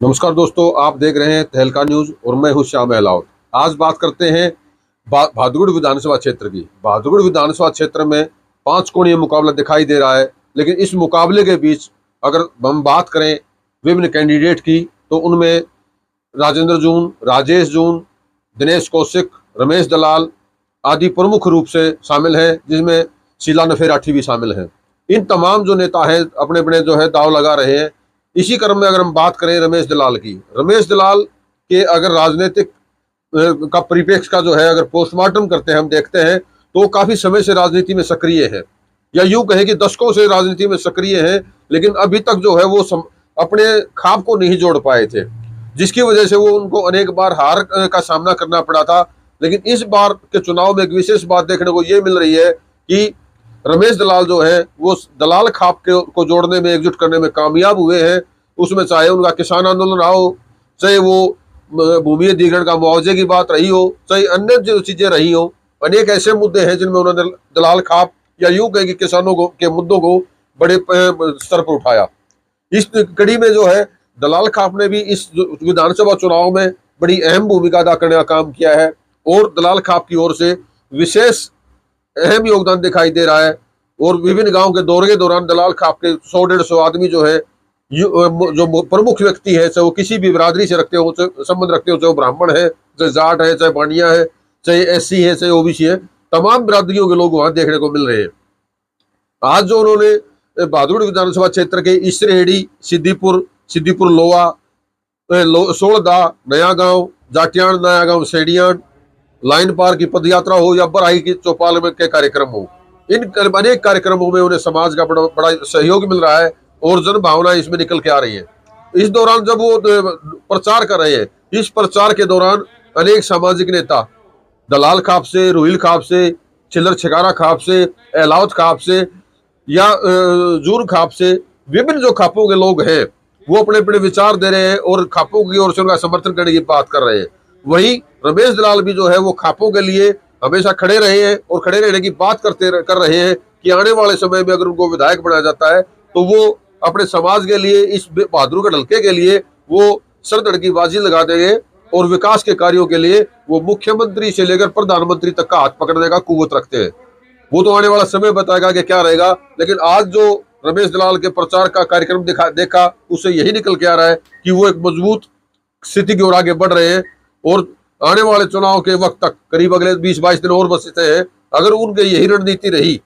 नमस्कार दोस्तों, आप देख रहे हैं तहलका न्यूज और मैं हूं श्याम अहलावत। आज बात करते हैं भादुगुड़ विधानसभा क्षेत्र की। भादुगुड़ विधानसभा क्षेत्र में 5 कोणीय मुकाबला दिखाई दे रहा है, लेकिन इस मुकाबले के बीच अगर हम बात करें विभिन्न कैंडिडेट की तो उनमें राजेंद्र जून, राजेश जून, दिनेश कौशिक, रमेश दलाल आदि प्रमुख रूप से शामिल हैं, जिसमें शीला नफेराठी भी शामिल हैं। इन तमाम जो नेता हैं अपने अपने जो है दाव लगा रहे हैं। इसी क्रम में अगर हम बात करें रमेश दलाल की, रमेश दलाल के अगर राजनीतिक का परिप्रेक्ष्य का जो है अगर पोस्टमार्टम करते हैं, हम देखते हैं तो काफी समय से राजनीति में सक्रिय है, या यूं कहें कि दशकों से राजनीति में सक्रिय है, लेकिन अभी तक जो है वो अपने खाप को नहीं जोड़ पाए थे, जिसकी वजह से वो उनको अनेक बार हार का सामना करना पड़ा था। लेकिन इस बार के चुनाव में एक विशेष बात देखने को ये मिल रही है कि रमेश दलाल जो है वो दलाल खाप को जोड़ने में, एकजुट करने में कामयाब हुए हैं। उसमें चाहे उनका किसान आंदोलन रहा हो, चाहे वो भूमि अधिग्रहण का मुआवजे की बात रही हो, चाहे अन्य जो चीजें रही हो, अनेक ऐसे मुद्दे हैं जिनमें उन्होंने दलाल खाप या यूं कहे कि किसानों को के मुद्दों को बड़े स्तर पर उठाया। इस कड़ी में जो है दलाल खाप ने भी इस विधानसभा चुनाव में बड़ी अहम भूमिका अदा करने का काम किया है और दलाल खाप की ओर से विशेष अहम योगदान दिखाई दे रहा है। और विभिन्न गांव के दौरे के दौरान दलाल खाप के 100-150 आदमी जो है, जो प्रमुख व्यक्ति है, चाहे वो किसी भी बिरादरी से रखते हो, संबंध रखते हो, चाहे वो ब्राह्मण है, चाहे जाट है, चाहे बानिया है, चाहे एससी है, चाहे ओबीसी है, तमाम बिरादरियों के लोग वहां देखने को मिल रहे हैं। आज जो उन्होंने भादुगुड़ विधानसभा क्षेत्र के इसरेहड़ी, सिद्दीपुर लोहा, सोलदा, नया गांव, जाटियान, नया गांव, सेडियान, लाइन पार की पदयात्रा हो या बराही की चौपाल के कार्यक्रम हो, इन अनेक कार्यक्रमों में उन्हें समाज का बड़ा सहयोग मिल रहा है और जन भावना इसमें निकल के आ रही है। इस दौरान जब वो प्रचार कर रहे हैं, इस प्रचार के दौरान अनेक सामाजिक नेता दलाल खाप से, रोहिल खाप से, चिल्लर छिकारा खाप से, अहलावत खाप से या जून खाप से, विभिन्न जो खापों के लोग हैं वो अपने अपने विचार दे रहे हैं और खापों की ओर से उनका समर्थन करने की बात कर रहे हैं। वही रमेश दलाल भी जो है वो खापों के लिए हमेशा खड़े रहे हैं और खड़े रहने की बात कर रहे हैं कि आने वाले समय में अगर उनको विधायक बनाया जाता है तो वो अपने समाज के लिए, इस बहादुर के हल्के के लिए वो सरदड़ की बाजी लगा देंगे और विकास के कार्यों के लिए वो मुख्यमंत्री से लेकर प्रधानमंत्री तक का हाथ पकड़ने का कुव्वत रखते हैं। वो तो आने वाला समय बताएगा कि क्या रहेगा, लेकिन आज जो रमेश दलाल के प्रचार का कार्यक्रम देखा उससे यही निकल के आ रहा है कि वो एक मजबूत स्थिति की ओर आगे बढ़ रहे हैं और आने वाले चुनाव के वक्त तक, करीब अगले 20-22 दिन और बचते हैं, अगर उनकी यही रणनीति रही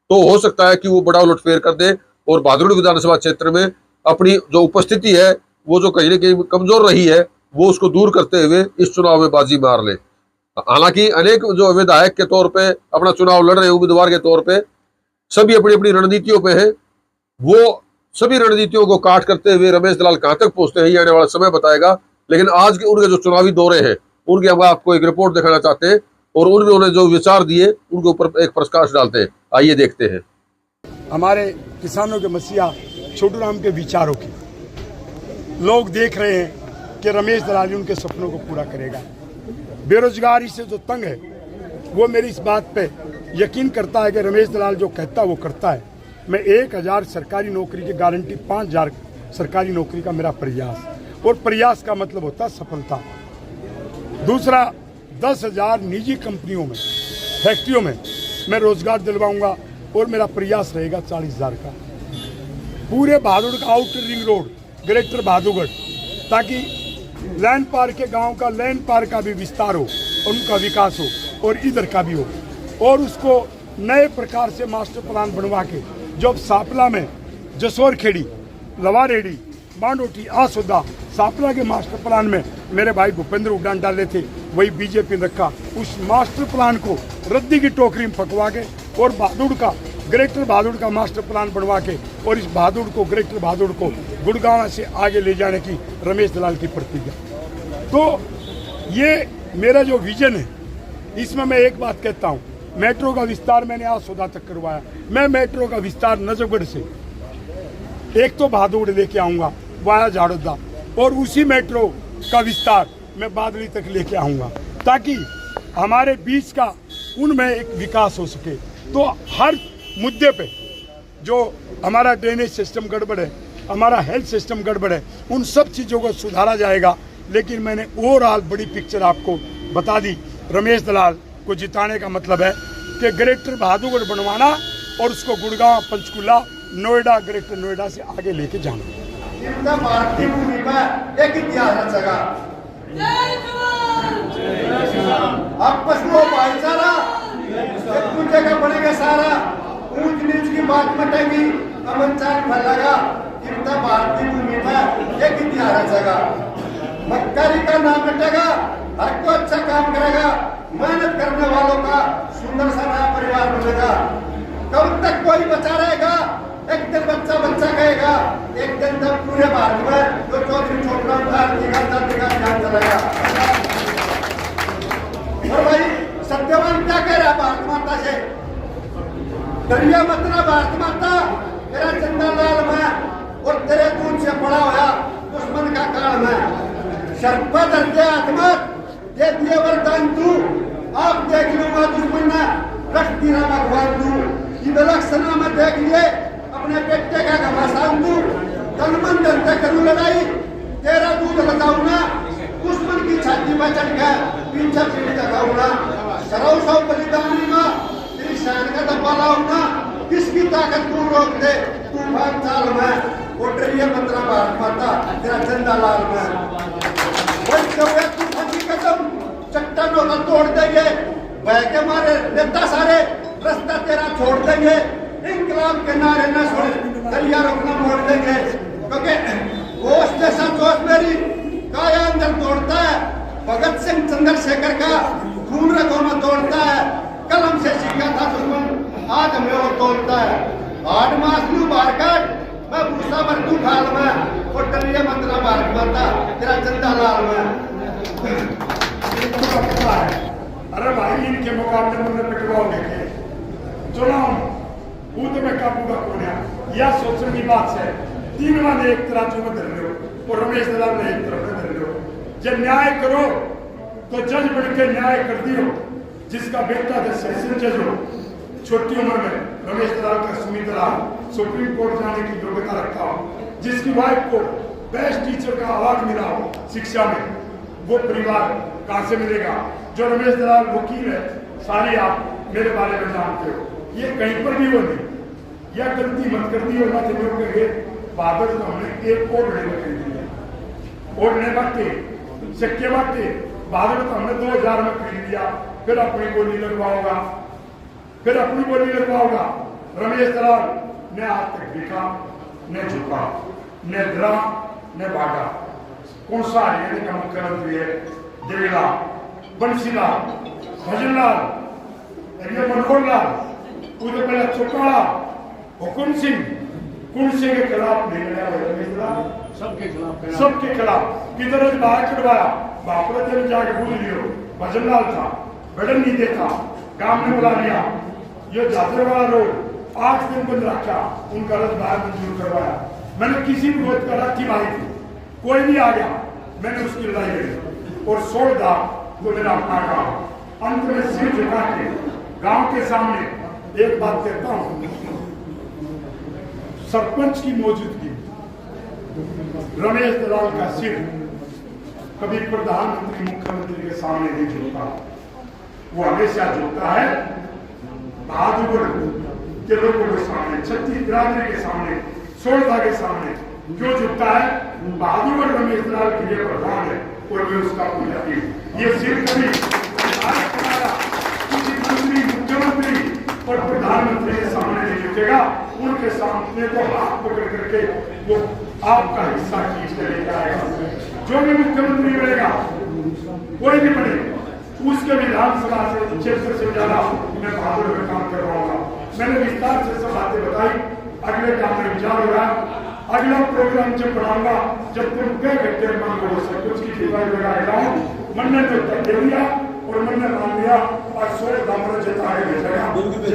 तो हो सकता है कि वो बड़ा उलटफेर कर दे और भादुगुड़ विधानसभा क्षेत्र में अपनी जो उपस्थिति है वो जो कहीं न कहीं कमजोर रही है वो उसको दूर करते हुए इस चुनाव में बाजी मार ले। हालांकि अनेक जो विधायक के तौर पे अपना चुनाव लड़ रहे उम्मीदवार के तौर पे सभी अपनी अपनी रणनीतियों पे हैं। वो सभी रणनीतियों को काट करते हुए रमेश दलाल कहां तक पहुंचते हैं ये आने वाला समय बताएगा। लेकिन आज के उनके जो चुनावी दौरे हैं उनके हम आपको एक रिपोर्ट दिखाना चाहते हैं और उन्होंने जो विचार दिए उनके ऊपर एक प्रकाश डालते हैं। आइए देखते हैं। हमारे किसानों के मसीहा छोटू राम के विचारों की लोग देख रहे हैं कि रमेश दलाल उनके सपनों को पूरा करेगा। बेरोजगारी से जो तंग है वो मेरी इस बात पे यकीन करता है कि रमेश दलाल जो कहता है वो करता है। मैं 1000 सरकारी नौकरी की गारंटी, 5000 सरकारी नौकरी का मेरा प्रयास, और प्रयास का मतलब होता है सफलता। दूसरा, 10,000 निजी कंपनियों में, फैक्ट्रियों में मैं रोजगार दिलवाऊंगा और मेरा प्रयास रहेगा 40,000 का। पूरे भादुगुड़ का आउटर रिंग रोड, ग्रेटर भादुगुड़, ताकि लैंड पार के गांव का, लैंड पार का भी विस्तार हो, उनका विकास हो और इधर का भी हो, और उसको नए प्रकार से मास्टर प्लान बनवा के जो सापला में जसोर खेड़ी, लवारेडी, बांडोटी, आसोदा, सापला के मास्टर प्लान में मेरे भाई भूपेंद्र उड़ान डाले थे, वही बीजेपी ने रखा। उस मास्टर प्लान को रद्दी की टोकरी में फंकवा के और भादुड़ का, ग्रेटर भादुड़ का मास्टर प्लान बनवा के और इस भादुड़ को, ग्रेटर भादुड़ को गुड़गांव से आगे ले जाने की रमेश दलाल की प्रतिज्ञा। तो ये मेरा जो विजन है, इसमें मैं एक बात कहता हूँ, मेट्रो का विस्तार मैंने आज सौदा तक करवाया। मैं मेट्रो का विस्तार नजफगढ़ से एक तो भादुड़ लेके आऊँगा वाया झाड़ोदा, और उसी मेट्रो का विस्तार मैं बादली तक लेके आऊँगा, ताकि हमारे बीच का उनमें एक विकास हो सके। तो हर मुद्दे पे जो हमारा ड्रेनेज सिस्टम गड़बड़ है, हमारा हेल्थ सिस्टम गड़बड़ है, उन सब चीज़ों को सुधारा जाएगा। लेकिन मैंने ओवरऑल बड़ी पिक्चर आपको बता दी। रमेश दलाल को जिताने का मतलब है कि ग्रेटर बहादुरगढ़ बनवाना और उसको गुड़गांव, पंचकुला, नोएडा, ग्रेटर नोएडा से आगे लेके जाना। भारतीय भूमि पर एक इतिहास रचेगा, आपस में भाईचारा, एक दूसरे का बनेगा सारा, ऊंच नीच की बात मटेगी, अमन चाल फैलेगा। इतना भारतीय भूमि पर एक इतिहास रचेगा, मक्कारी का नाम मिटेगा, हर को अच्छा काम करेगा, मेहनत करने वालों का सुंदर सा नया परिवार मिलेगा। कब तक कोई बचा रहेगा? एक दिन बच्चा बच्चा कहेगा, एक दिन तक पूरे भारत में जो चौधरी छोटराम का ध्यान चलेगा। और भाई सत्यवान क्या कह रहा है भारत माता से? दरिया मतना भारत माता, तेरा चंदा लाल में और तेरे दूध से पड़ा हुआ दुश्मन का काल में। शर्पा दर्जे आत्मत दे दिए वरदान तू, आप देख लूंगा दुश्मन ने रख दिया भगवान तू। इधर में देख लिए अपने बेटे का घमासान तू, तनमन धरते करूं लड़ाई, तेरा दूध बचाऊंगा, दुश्मन की छाती पर चढ़ गया पीछे पीठ जगाऊंगा। सराउ सौ बलिदानी मां तेरी शान का डब्बा लाऊंगा, किसकी ताकत तू रोक दे तूफान चाल में। ओटरिया मंत्रा भारत माता, तेरा चंदा लाल में। तूफान की कसम चट्टानों का तोड़ देंगे, बह के मारे नेता सारे रास्ता तेरा छोड़ देंगे। इंकलाब के नारे न सुन, दरिया रोकना मोड़ देंगे। क्योंकि होश जैसा जोश मेरी काया अंदर तोड़ता है, भगत सिंह चंद्रशेखर का खून रगों में तोड़ता है। कलम से सीखा था दुश्मन, आज हमें वो तोड़ता है। 8 मास लू बाहर काट, मैं भूसा भर तू खाल में, और दरिया मंत्रा भारत माता, तेरा चंदा लाल में। अरे भाई इनके मुकाबले में पिटवाओगे के चुनाव बूथ में काबू का कोने या सोचने की बात है। 3 वाले एक तरह में धर लो और रमेश दलाल ने एक तरफ में धर लो। जब न्याय करो तो जज बन के न्याय कर दियो। जिसका बेटा था सेशन जज हो, छोटी उम्र में रमेश दलाल का सुमित दलाल सुप्रीम कोर्ट जाने की योग्यता रखता हो, जिसकी वाइफ को बेस्ट टीचर का अवार्ड मिला हो शिक्षा में, वो परिवार कहां से मिलेगा? जो रमेश दलाल वकील है, सारी आप मेरे बारे में जानते हो, ये कहीं पर भी वो नहीं। यह गलती मत कर दी होना चाहिए। बादल तो हमने एक ओढ़ने में खरीद लिया, ओढ़ने बाटे सिक्के बाटे, बादल तो हमने 2000 में खरीद लिया, फिर अपनी बोली लगवाओगा, फिर अपनी बोली लगवाओगा। रमेश दलाल ने आज तक दिखा, न झुका, न डरा, न भागा। कौन सा हरियाणा का मुख्यमंत्री है? देवीलाल, बंसीलाल, भजनलाल, मनोहर लाल, उधर पहले चौटाला, हुकुम सिंह, कुण सिंह के खिलाफ नहीं लड़ा रमेश दलाल, सबके खिलाफ किधर बाहर चढ़वाया। बापरा जब जाके भूल लियो, भजनलाल था, बड़न नीचे था, काम ने बुला लिया। ये जादरवाला रोड 8 दिन बंद रखा, उनका रथ बाहर मंजूर करवाया। मैंने किसी भी रोज का रथ की मारी थी, कोई नहीं आ गया, मैंने उसकी लड़ाई लड़ी और छोड़ दा वो मेरा अपना गाँव। अंत में सिर झुका के गांव के सामने एक बात कहता हूं, सरपंच की मौजूदगी रमेश दलाल का सिर कभी प्रधानमंत्री मुख्यमंत्री के सामने नहीं झुकता, वो हमेशा झुकता है बहादुरगढ़ के लोगों के सामने, छत्तीस बिरादरी के सामने, सोलदा के सामने। क्यों झुकता है? बहादुरगढ़ रमेश दलाल के लिए प्रधान है और वे उसका पूजा। ये सिर कभी किसी मंत्री, मुख्यमंत्री और प्रधानमंत्री के सामने नहीं झुकेगा। उनके सामने तो हाथ पकड़ करके वो आपका हिस्सा खींच कर लेकर आएगा। जो भी मुख्यमंत्री मिलेगा, कोई भी बने, उसके विधानसभा से क्षेत्र से ज्यादा मैं बहादुर में काम करवाऊंगा। मैंने विस्तार से सब बातें बताई, अगले काम में विचार हो रहा है। अगला प्रोग्राम जब बनाऊंगा, जब तुम कह करते मन को सब कुछ की मन ने तो दे दिया और मन ने मान लिया और 16 दामों जता के भेजा।